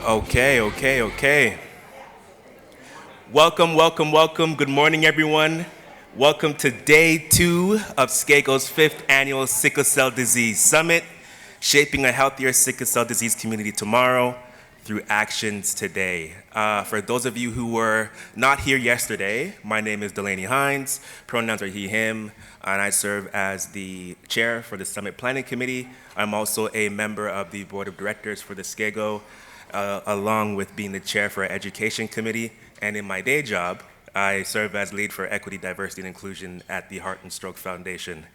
Okay. Welcome. Good morning, everyone. Welcome to day 2 of SCAGO's 5th annual Sickle Cell Disease Summit, shaping a healthier sickle cell disease community tomorrow through actions today. For those of you who were not here yesterday, my name is Delaney Hines, pronouns are he, him, and I serve as the chair for the Summit Planning Committee. I'm also a member of the Board of Directors for the SCAGO, along with being the chair for our Education Committee. And in my day job, I serve as lead for Equity, Diversity, and Inclusion at the Heart and Stroke Foundation.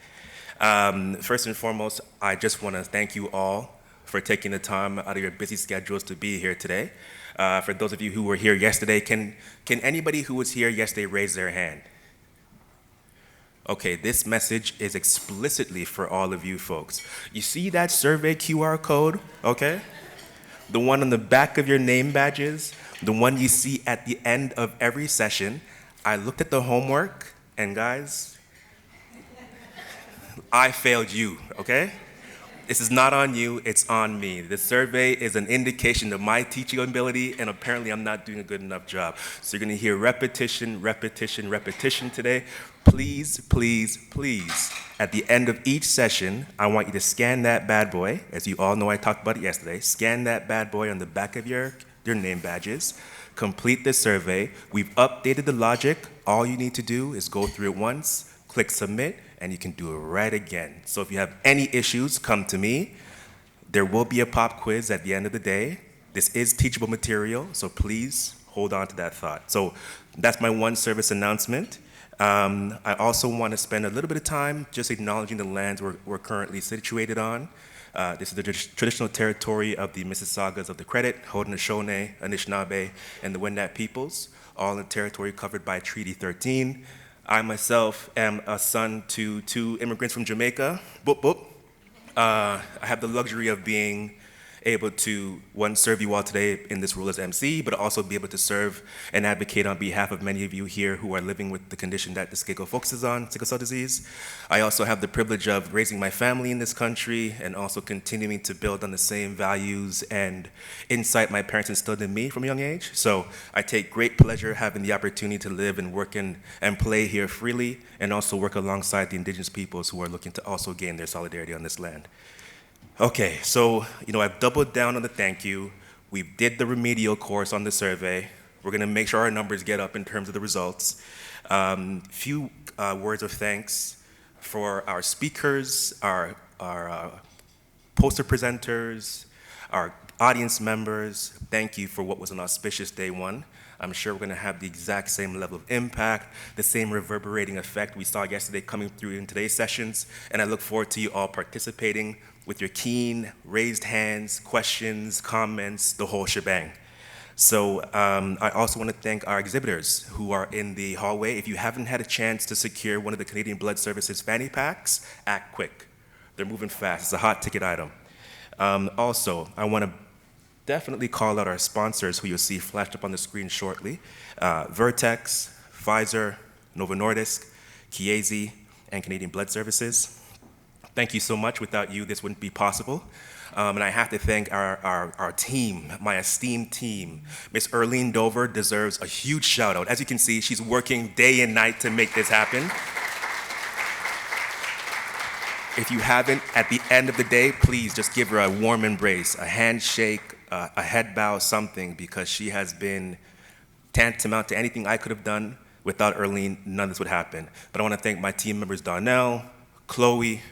First and foremost, I just want to thank you all for taking the time out of your busy schedules to be here today. For those of you who were here yesterday, can anybody who was here yesterday raise their hand? Okay, this message is explicitly for all of you folks. You see that survey QR code, okay? The one on the back of your name badges, the one you see at the end of every session. I looked at the homework, and guys, I failed you, okay? This is not on you, it's on me. The survey is an indication of my teaching ability, and apparently I'm not doing a good enough job. So you're gonna hear repetition today. Please, at the end of each session, I want you to scan that bad boy. As you all know, I talked about it yesterday. Scan that bad boy on the back of your name badges. Complete the survey. We've updated the logic. All you need to do is go through it once, click submit, and you can do it right again. So if you have any issues, come to me. There will be a pop quiz at the end of the day. This is teachable material, so please hold on to that thought. So that's my one service announcement. I also want to spend a little bit of time just acknowledging the lands we're currently situated on. This is the traditional territory of the Mississaugas of the Credit, Haudenosaunee, Anishinaabe, and the Wendat peoples, all in the territory covered by Treaty 13. I myself am a son to 2 immigrants from Jamaica. Boop, boop. I have the luxury of being able to, one, serve you all today in this role as MC, but also be able to serve and advocate on behalf of many of you here who are living with the condition that the SCAGO focuses on, sickle cell disease. I also have the privilege of raising my family in this country and also continuing to build on the same values and insight my parents instilled in me from a young age. So I take great pleasure having the opportunity to live and work and play here freely, and also work alongside the indigenous peoples who are looking to also gain their solidarity on this land. Okay, so, I've doubled down on the thank you. We did the remedial course on the survey. We're gonna make sure our numbers get up in terms of the results. Few words of thanks for our speakers, our poster presenters, our audience members. Thank you for what was an auspicious day 1. I'm sure we're gonna have the exact same level of impact, the same reverberating effect we saw yesterday coming through in today's sessions, and I look forward to you all participating with your keen, raised hands, questions, comments, the whole shebang. So I also want to thank our exhibitors who are in the hallway. If you haven't had a chance to secure one of the Canadian Blood Services fanny packs, act quick. They're moving fast. It's a hot ticket item. Also, I want to definitely call out our sponsors who you'll see flashed up on the screen shortly. Vertex, Pfizer, Novo Nordisk, Chiesi, and Canadian Blood Services. Thank you so much. Without you, this wouldn't be possible. And I have to thank our team, my esteemed team. Miss Erlene Dover deserves a huge shout out. As you can see, she's working day and night to make this happen. If you haven't, at the end of the day, please just give her a warm embrace, a handshake, a head bow, something, because she has been tantamount to anything I could have done. Without Erlene, none of this would happen. But I want to thank my team members, Darnell, Chloe,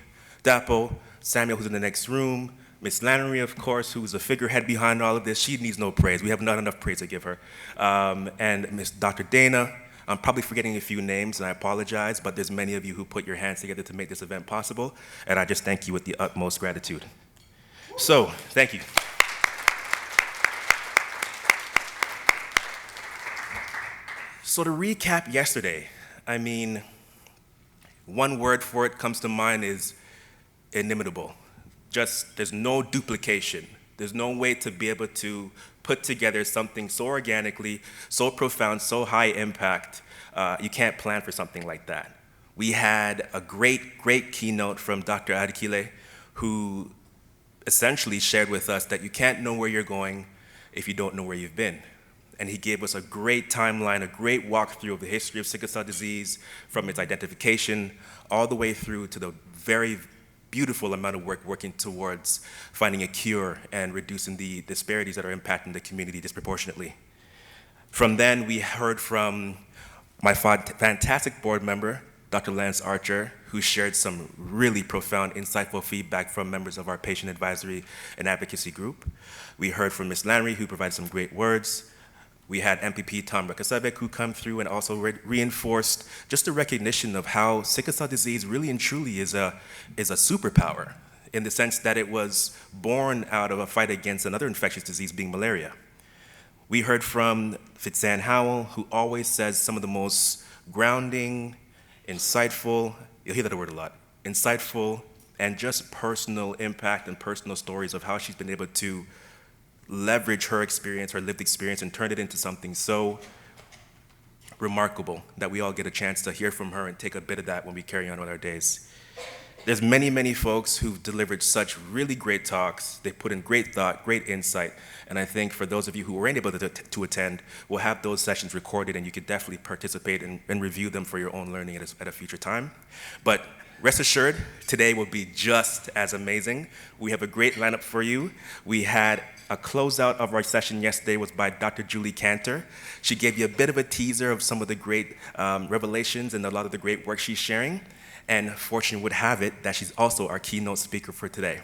Dapo, Samuel, who's in the next room, Miss Lannery, of course, who's a figurehead behind all of this. She needs no praise. We have not enough praise to give her. And Miss Dr. Dana. I'm probably forgetting a few names, and I apologize, but there's many of you who put your hands together to make this event possible, and I just thank you with the utmost gratitude. So, thank you. So to recap yesterday, one word for it comes to mind is inimitable. There's no duplication. There's no way to be able to put together something so organically, so profound, so high impact. You can't plan for something like that. We had a great keynote from Dr. Adikile, who essentially shared with us that you can't know where you're going if you don't know where you've been. And he gave us a great timeline, a great walkthrough of the history of sickle cell disease, from its identification all the way through to the very beautiful amount of work working towards finding a cure and reducing the disparities that are impacting the community disproportionately. From then, we heard from my fantastic board member, Dr. Lance Archer, who shared some really profound, insightful feedback from members of our patient advisory and advocacy group. We heard from Ms. Lanry, who provided some great words. We had MPP Tom Rakasevic, who come through and also reinforced just the recognition of how sickle cell disease really and truly is a superpower, in the sense that it was born out of a fight against another infectious disease, being malaria. We heard from Fitzanne Howell, who always says some of the most grounding, insightful, you'll hear that word a lot, insightful and just personal impact and personal stories of how she's been able to leverage her experience, her lived experience, and turn it into something so remarkable that we all get a chance to hear from her and take a bit of that when we carry on with our days. There's many, many folks who've delivered such really great talks. They put in great thought, great insight, and I think for those of you who weren't able to attend, we'll have those sessions recorded and you could definitely participate and review them for your own learning at a future time. But rest assured, today will be just as amazing. We have a great lineup for you. We had a closeout of our session yesterday was by Dr. Julie Cantor. She gave you a bit of a teaser of some of the great revelations and a lot of the great work she's sharing. And fortune would have it that she's also our keynote speaker for today.